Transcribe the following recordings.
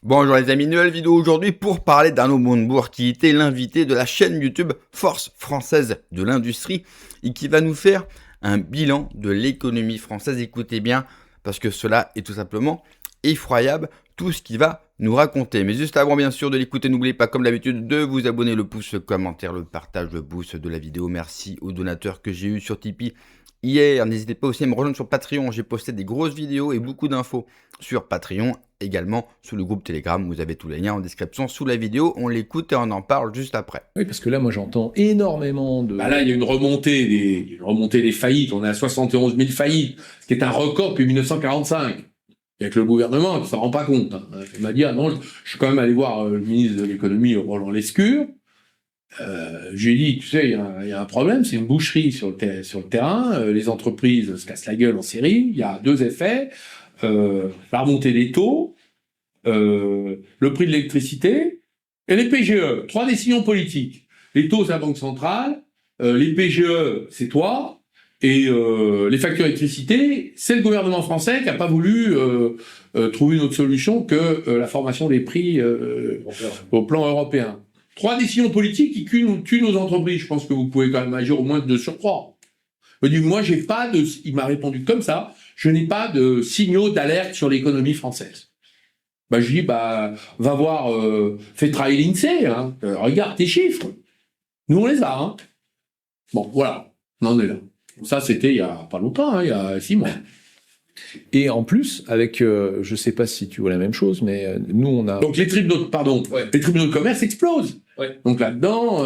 Bonjour les amis, nouvelle vidéo aujourd'hui pour parler d'Arnaud Montebourg qui était l'invité de la chaîne YouTube Force Française de l'Industrie et qui va nous faire un bilan de l'économie française. Écoutez bien parce que cela est tout simplement effroyable tout ce qu'il va nous raconter. Mais juste avant bien sûr de l'écouter, n'oubliez pas comme d'habitude de vous abonner, le pouce, le commentaire, le partage, le boost de la vidéo. Merci aux donateurs que j'ai eu sur Tipeee hier. N'hésitez pas aussi à me rejoindre sur Patreon, j'ai posté des grosses vidéos et beaucoup d'infos sur Patreon, également sous le groupe Telegram, vous avez tous les liens en description sous la vidéo, on l'écoute et on en parle juste après. Oui, parce que là, moi, j'entends énormément de... Là, il y a une remontée des faillites, on est à 71 000 faillites, ce qui est un record depuis 1945. Il y a que le gouvernement qui s'en rend pas compte. Il m'a dit, ah non, je suis quand même allé voir le ministre de l'économie, Roland Lescure. Je lui ai dit, tu sais, il y a un problème, c'est une boucherie sur le terrain, les entreprises se cassent la gueule en série, il y a deux effets, la remontée des taux, le prix de l'électricité et les PGE, trois décisions politiques. Les taux, c'est la Banque centrale, les PGE, c'est toi, et les factures d'électricité, c'est le gouvernement français qui n'a pas voulu trouver une autre solution que la formation des prix au plan européen. Trois décisions politiques qui tuent nos entreprises. Je pense que vous pouvez quand même agir au moins de surcroît. Il me dit, moi, j'ai pas de... Il m'a répondu comme ça, je n'ai pas de signaux d'alerte sur l'économie française. Je dis, va voir, fais travailler l'INSEE, regarde tes chiffres. Nous, on les a, hein. Bon, voilà, on en est là. Ça, c'était il y a pas longtemps, il y a 6 mois. Et en plus, avec, je sais pas si tu vois la même chose, mais nous, on a... Donc, les tribunaux de commerce explosent. Ouais. Donc là-dedans,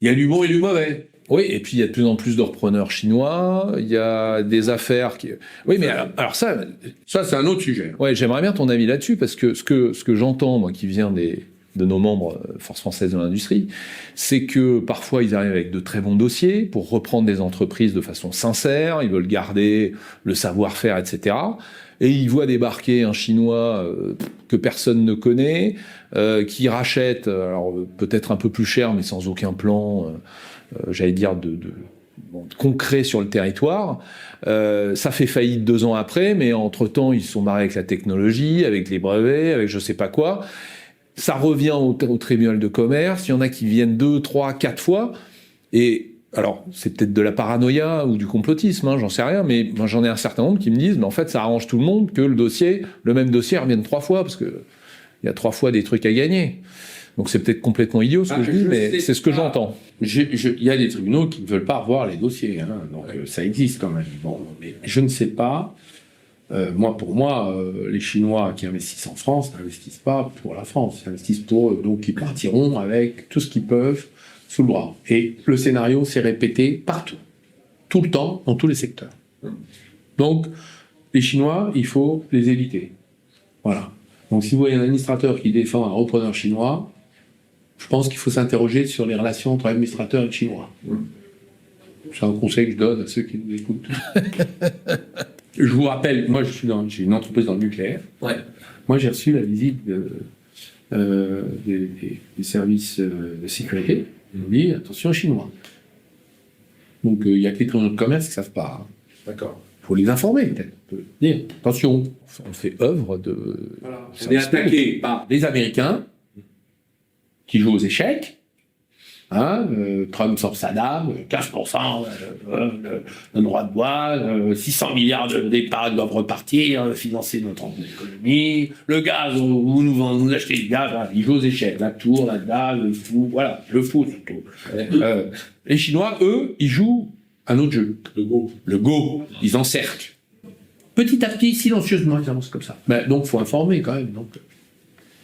il y a du bon et du mauvais. Oui, et puis il y a de plus en plus de repreneurs chinois, il y a des affaires qui... Oui, mais alors ça... Ça, c'est un autre sujet. Ouais, j'aimerais bien ton avis là-dessus, parce que ce que j'entends, moi, qui vient de nos membres Force Française de l'Industrie, c'est que parfois ils arrivent avec de très bons dossiers pour reprendre des entreprises de façon sincère, ils veulent garder le savoir-faire, etc. Et ils voient débarquer un Chinois que personne ne connaît, qui rachète, alors peut-être un peu plus cher, mais sans aucun plan, j'allais dire, de concret sur le territoire. Ça fait faillite 2 ans après, mais entre-temps, ils se sont barrés avec la technologie, avec les brevets, avec je sais pas quoi. Ça revient au tribunal de commerce, il y en a qui viennent 2, 3, 4 fois, et alors, c'est peut-être de la paranoïa ou du complotisme, j'en sais rien, mais moi, j'en ai un certain nombre qui me disent, mais en fait, ça arrange tout le monde que le même dossier revienne 3 fois, parce que il y a 3 fois des trucs à gagner. Donc c'est peut-être complètement idiot ce que je dis, mais c'est ce que j'entends. Il y a des tribunaux qui ne veulent pas revoir les dossiers, donc ça existe quand même. Bon, mais je ne sais pas. Pour moi, les Chinois qui investissent en France n'investissent pas pour la France, ils investissent pour eux, donc ils partiront avec tout ce qu'ils peuvent sous le bras. Et le scénario s'est répété partout, tout le temps, dans tous les secteurs. Donc, les Chinois, il faut les éviter. Voilà. Donc, si vous voyez un administrateur qui défend un repreneur chinois, je pense qu'il faut s'interroger sur les relations entre administrateurs et Chinois. C'est un conseil que je donne à ceux qui nous écoutent. Je vous rappelle, moi j'ai une entreprise dans le nucléaire. Ouais. Moi j'ai reçu la visite des services de sécurité. Ils m'ont dit attention Chinois. Donc il y a que les tribunaux de commerce qui ne savent pas. D'accord. Il faut les informer peut-être. On peut dire attention. On fait œuvre de. Voilà. On est attaqué par des Américains qui jouent aux échecs. Trump sort Saddam, 15% de droit de douane, 600 milliards d'épargne doivent repartir, financer notre économie, le gaz, vous nous achetez du gaz, ils jouent aux échecs, la tour, la dalle, le fou, voilà, le fou surtout. Les Chinois, eux, ils jouent un autre jeu. Le Go. Ils encerclent. Petit à petit, silencieusement, ils avancent comme ça. Donc, il faut informer quand même. Donc,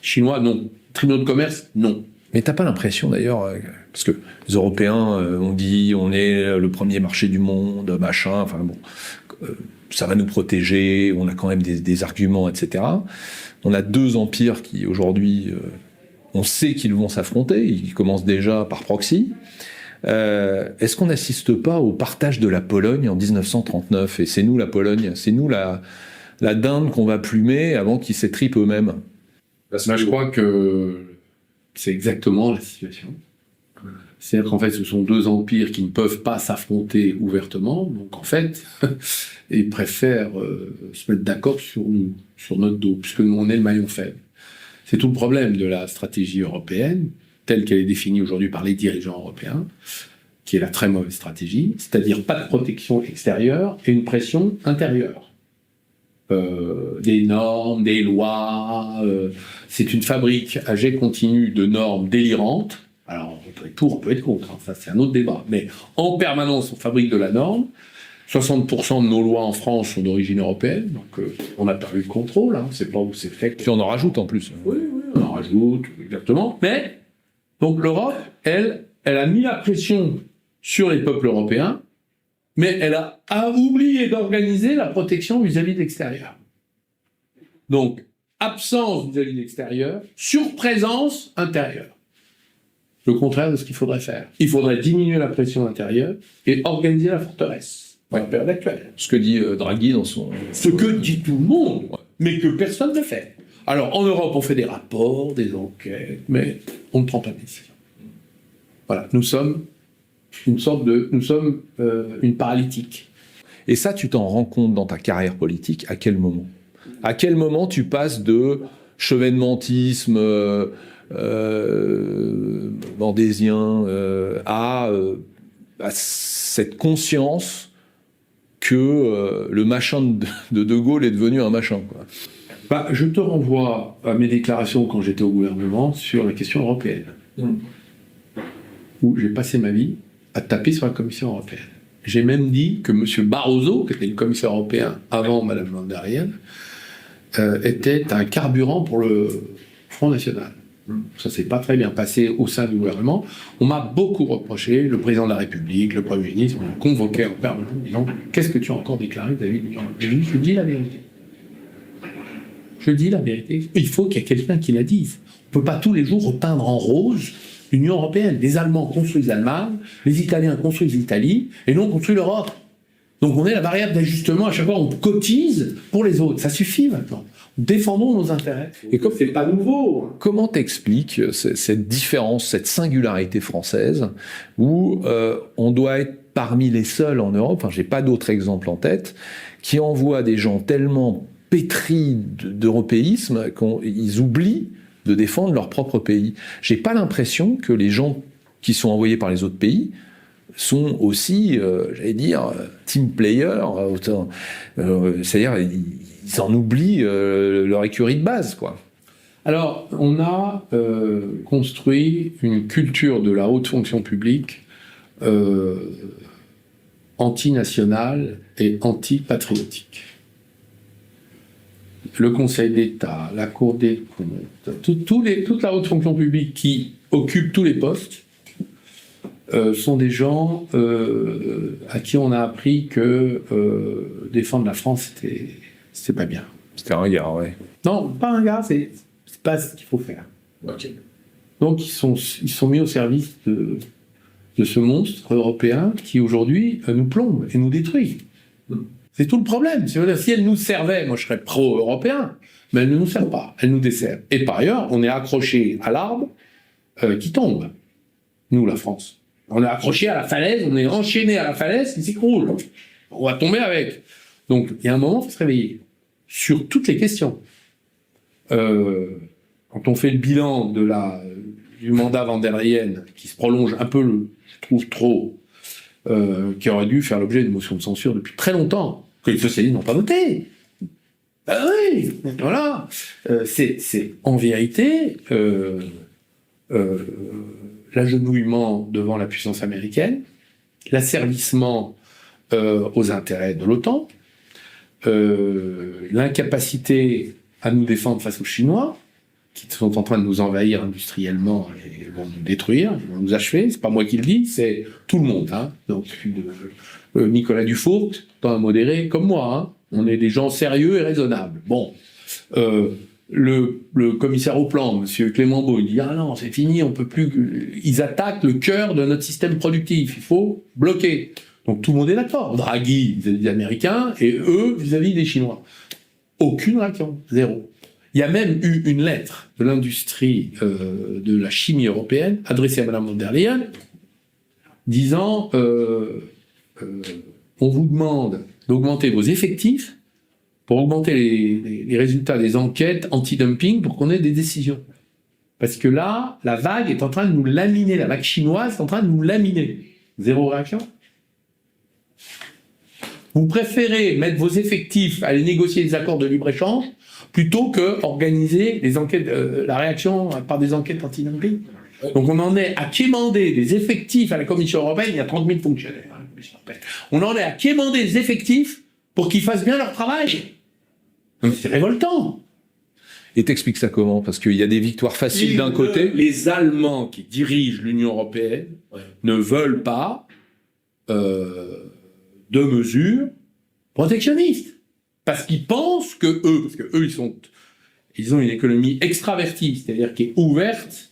Chinois, non. Tribunaux de commerce, non. Mais t'as pas l'impression d'ailleurs, parce que les Européens ont dit on est le premier marché du monde, machin, enfin bon, ça va nous protéger, on a quand même des arguments, etc. On a 2 empires qui aujourd'hui, on sait qu'ils vont s'affronter, ils commencent déjà par proxy. Est-ce qu'on n'assiste pas au partage de la Pologne en 1939 ? Et c'est nous la Pologne, c'est nous la dinde qu'on va plumer avant qu'ils s'étripent eux-mêmes. Je crois que c'est exactement la situation. C'est-à-dire qu'en fait, ce sont 2 empires qui ne peuvent pas s'affronter ouvertement. Donc, en fait, ils préfèrent se mettre d'accord sur nous, sur notre dos, puisque nous, on est le maillon faible. C'est tout le problème de la stratégie européenne, telle qu'elle est définie aujourd'hui par les dirigeants européens, qui est la très mauvaise stratégie, c'est-à-dire pas de protection extérieure et une pression intérieure. Des normes, des lois, c'est une fabrique à jet continu de normes délirantes. Alors, on peut être pour, on peut être contre, hein, ça c'est un autre débat. Mais en permanence, on fabrique de la norme. 60% de nos lois en France sont d'origine européenne, donc on a perdu le contrôle, hein, c'est pas où c'est fait. Puis on en rajoute en plus. Oui, on en rajoute, exactement. Mais, donc l'Europe, elle a mis la pression sur les peuples européens, mais elle a oublié d'organiser la protection vis-à-vis de l'extérieur. Donc, absence vis-à-vis de l'extérieur, surprésence intérieure. Le contraire de ce qu'il faudrait faire. Il faudrait diminuer la pression intérieure et organiser la forteresse. Dans la période actuelle. Ce que dit Draghi dans son... Ce que dit tout le monde, mais que personne ne fait. Alors, en Europe, on fait des rapports, des enquêtes, mais on ne prend pas de décision. Voilà, nous sommes une paralytique. Et ça, tu t'en rends compte dans ta carrière politique à quel moment ? À quel moment tu passes de chevènementisme mendésien à cette conscience que le machin de Gaulle est devenu un machin, quoi. Bah, je te renvoie à mes déclarations quand j'étais au gouvernement sur la question européenne, où j'ai passé ma vie à taper sur la Commission européenne. J'ai même dit que M. Barroso, qui était le commissaire européen avant Mme von der Leyen, était un carburant pour le Front National. Ça s'est pas très bien passé au sein du gouvernement. On m'a beaucoup reproché, le président de la République, le Premier ministre, on me convoquait en permanence, disant « Qu'est-ce que tu as encore déclaré vis-à-vis de l'Union européenne ?» Je dis la vérité. Je dis la vérité. Il faut qu'il y ait quelqu'un qui la dise. On ne peut pas tous les jours repeindre en rose l'Union européenne. Les Allemands construisent l'Allemagne, les Italiens construisent l'Italie, et nous on construit l'Europe. Donc on est la variable d'ajustement, à chaque fois on cotise pour les autres. Ça suffit maintenant. Défendons nos intérêts. Et comme c'est pas nouveau. Comment t'expliques cette différence, cette singularité française, où on doit être parmi les seuls en Europe, enfin j'ai pas d'autres exemples en tête, qui envoient des gens tellement pétris d'européisme qu'ils oublient de défendre leur propre pays. J'ai pas l'impression que les gens qui sont envoyés par les autres pays sont aussi, j'allais dire, team players, c'est-à-dire ils en oublient leur écurie de base, quoi. Alors, on a construit une culture de la haute fonction publique antinationale et anti-patriotique. Le Conseil d'État, la Cour des comptes, toute la haute fonction publique qui occupe tous les postes sont des gens à qui on a appris que défendre la France, c'était pas bien. C'était un gars, ouais. Non, pas un gars, c'est pas ce qu'il faut faire. Okay. Donc ils sont mis au service de ce monstre européen qui aujourd'hui nous plombe et nous détruit. C'est tout le problème. Si elle nous servait, moi je serais pro-européen, mais elle ne nous sert pas, elle nous dessert. Et par ailleurs, on est accroché à l'arbre qui tombe. Nous, la France. On est accroché à la falaise, on est enchaîné à la falaise qui s'écroule. On va tomber avec. Donc, il y a un moment, il faut se réveiller. Sur toutes les questions. Quand on fait le bilan du mandat von der Leyen, qui se prolonge un peu, je trouve trop, qui aurait dû faire l'objet d'une motion de censure depuis très longtemps, que les socialistes n'ont pas voté. Ben oui, voilà. C'est en vérité l'agenouillement devant la puissance américaine, l'asservissement aux intérêts de l'OTAN, l'incapacité à nous défendre face aux Chinois, qui sont en train de nous envahir industriellement et vont nous détruire, ils vont nous achever. C'est pas moi qui le dis, c'est tout le monde. Hein. Donc, Nicolas Dufourcq, dans un modéré comme moi, hein. On est des gens sérieux et raisonnables. Bon, le commissaire au plan, Monsieur Clément Beaune, il dit ah non, c'est fini, on peut plus. Ils attaquent le cœur de notre système productif. Il faut bloquer. Donc tout le monde est d'accord. Draghi vis-à-vis des Américains et eux vis-à-vis des Chinois. Aucune réaction, zéro. Il y a même eu une lettre de l'industrie de la chimie européenne adressée à Mme von der Leyen disant on vous demande d'augmenter vos effectifs pour augmenter les résultats des enquêtes anti-dumping pour qu'on ait des décisions. Parce que là, la vague est en train de nous laminer, la vague chinoise est en train de nous laminer. Zéro réaction. Vous préférez mettre vos effectifs à aller négocier des accords de libre-échange plutôt que organiser les enquêtes, la réaction par des enquêtes anti-dumping. Donc on en est à quémander des effectifs à la Commission européenne, il y a 30 000 fonctionnaires à la Commission européenne. On en est à quémander des effectifs pour qu'ils fassent bien leur travail. Donc c'est révoltant. Et t'expliques ça comment? Parce qu'il y a des victoires faciles d'un côté. Les Allemands qui dirigent l'Union européenne ne veulent pas de mesures protectionnistes. Parce qu'ils pensent que eux, ils ont une économie extravertie, c'est-à-dire qui est ouverte.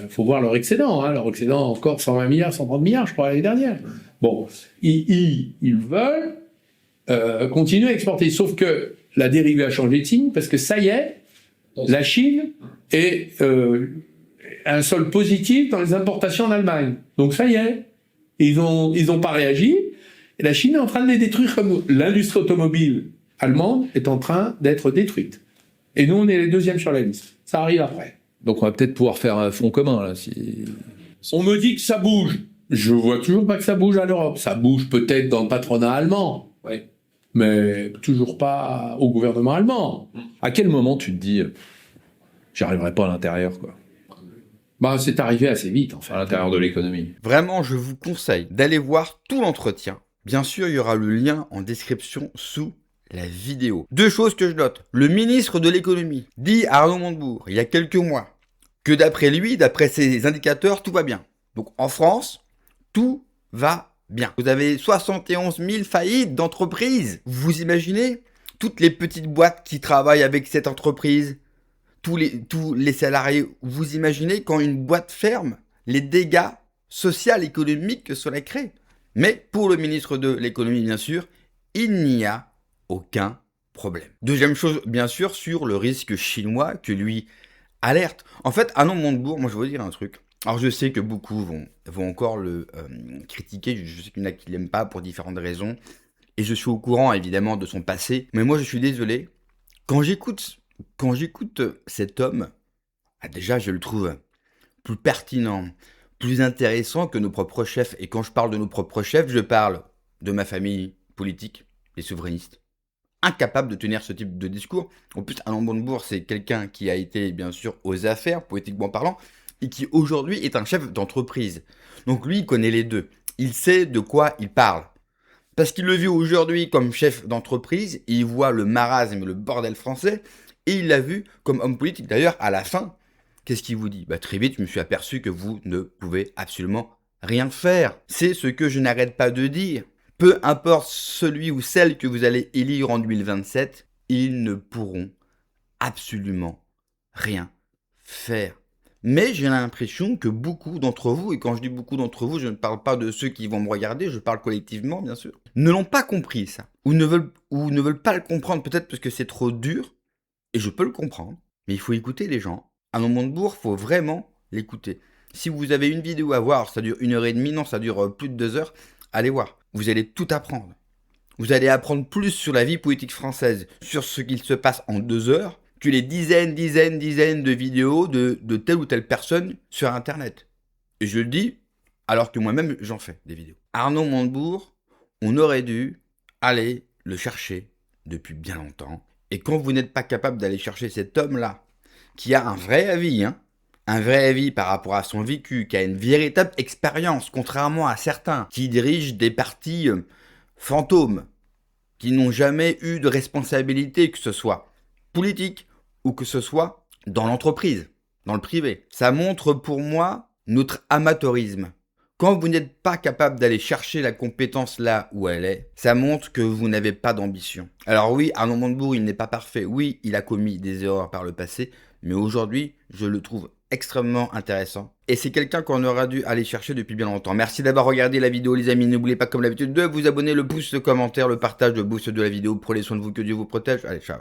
Faut voir leur excédent, leur excédent encore 120 milliards, 130 milliards, je crois, l'année dernière. Bon, ils veulent continuer à exporter, sauf que la dérivée a changé de signe, parce que ça y est, la Chine est un sol positif dans les importations en Allemagne. Donc ça y est, ils ont pas réagi, et la Chine est en train de les détruire comme nous. L'industrie automobile allemande est en train d'être détruite. Et nous, on est les deuxièmes sur la liste. Ça arrive après. Donc on va peut-être pouvoir faire un front commun, là. On me dit que ça bouge. Je vois toujours pas que ça bouge à l'Europe. Ça bouge peut-être dans le patronat allemand. Oui. Mais toujours pas au gouvernement allemand. À quel moment tu te dis, j'y arriverai pas à l'intérieur, quoi? C'est arrivé assez vite, en fait. À l'intérieur de l'économie. Vraiment, je vous conseille d'aller voir tout l'entretien. Bien sûr, il y aura le lien en description sous la vidéo. Deux choses que je note. Le ministre de l'économie dit à Arnaud Montebourg, il y a quelques mois, que d'après lui, d'après ses indicateurs, tout va bien. Donc en France, tout va bien. Vous avez 71 000 faillites d'entreprises. Vous imaginez toutes les petites boîtes qui travaillent avec cette entreprise, tous les salariés. Vous imaginez quand une boîte ferme, les dégâts sociaux, économiques que cela crée. Mais pour le ministre de l'économie, bien sûr, il n'y a aucun problème. Deuxième chose, bien sûr, sur le risque chinois que lui alerte. En fait, Arnaud Montebourg, moi je veux dire un truc. Alors je sais que beaucoup vont encore le critiquer, je sais qu'il y en a qui l'aiment pas pour différentes raisons, et je suis au courant évidemment de son passé, mais moi je suis désolé, quand j'écoute cet homme, déjà je le trouve plus pertinent, plus intéressant que nos propres chefs, et quand je parle de nos propres chefs, je parle de ma famille politique, les souverainistes, incapables de tenir ce type de discours. En plus, Arnaud Montebourg, c'est quelqu'un qui a été bien sûr aux affaires, politiquement parlant, et qui aujourd'hui est un chef d'entreprise. Donc lui, il connaît les deux. Il sait de quoi il parle. Parce qu'il le vit aujourd'hui comme chef d'entreprise, il voit le marasme et le bordel français, et il l'a vu comme homme politique. D'ailleurs, à la fin, qu'est-ce qu'il vous dit? Très vite, je me suis aperçu que vous ne pouvez absolument rien faire. C'est ce que je n'arrête pas de dire. Peu importe celui ou celle que vous allez élire en 2027, ils ne pourront absolument rien faire. Mais j'ai l'impression que beaucoup d'entre vous, et quand je dis beaucoup d'entre vous, je ne parle pas de ceux qui vont me regarder, je parle collectivement bien sûr, ne l'ont pas compris ça, ou ne veulent pas le comprendre, peut-être parce que c'est trop dur, et je peux le comprendre, mais il faut écouter les gens. À Montebourg, il faut vraiment l'écouter. Si vous avez une vidéo à voir, ça dure 1h30, non, ça dure plus de 2 heures, allez voir, vous allez tout apprendre. Vous allez apprendre plus sur la vie politique française, sur ce qu'il se passe en 2 heures, que les dizaines de vidéos de telle ou telle personne sur Internet. Et je le dis, alors que moi-même, j'en fais des vidéos. Arnaud Montebourg, on aurait dû aller le chercher depuis bien longtemps. Et quand vous n'êtes pas capable d'aller chercher cet homme-là, qui a un vrai avis par rapport à son vécu, qui a une véritable expérience, contrairement à certains qui dirigent des partis fantômes, qui n'ont jamais eu de responsabilité, que ce soit politique, ou que ce soit dans l'entreprise, dans le privé. Ça montre pour moi notre amateurisme. Quand vous n'êtes pas capable d'aller chercher la compétence là où elle est, ça montre que vous n'avez pas d'ambition. Alors oui, Arnaud Montebourg, il n'est pas parfait. Oui, il a commis des erreurs par le passé, mais aujourd'hui, je le trouve extrêmement intéressant. Et c'est quelqu'un qu'on aura dû aller chercher depuis bien longtemps. Merci d'avoir regardé la vidéo les amis. N'oubliez pas comme d'habitude de vous abonner, le pouce, le commentaire, le partage, le boost de la vidéo. Prenez soin de vous, que Dieu vous protège. Allez, ciao.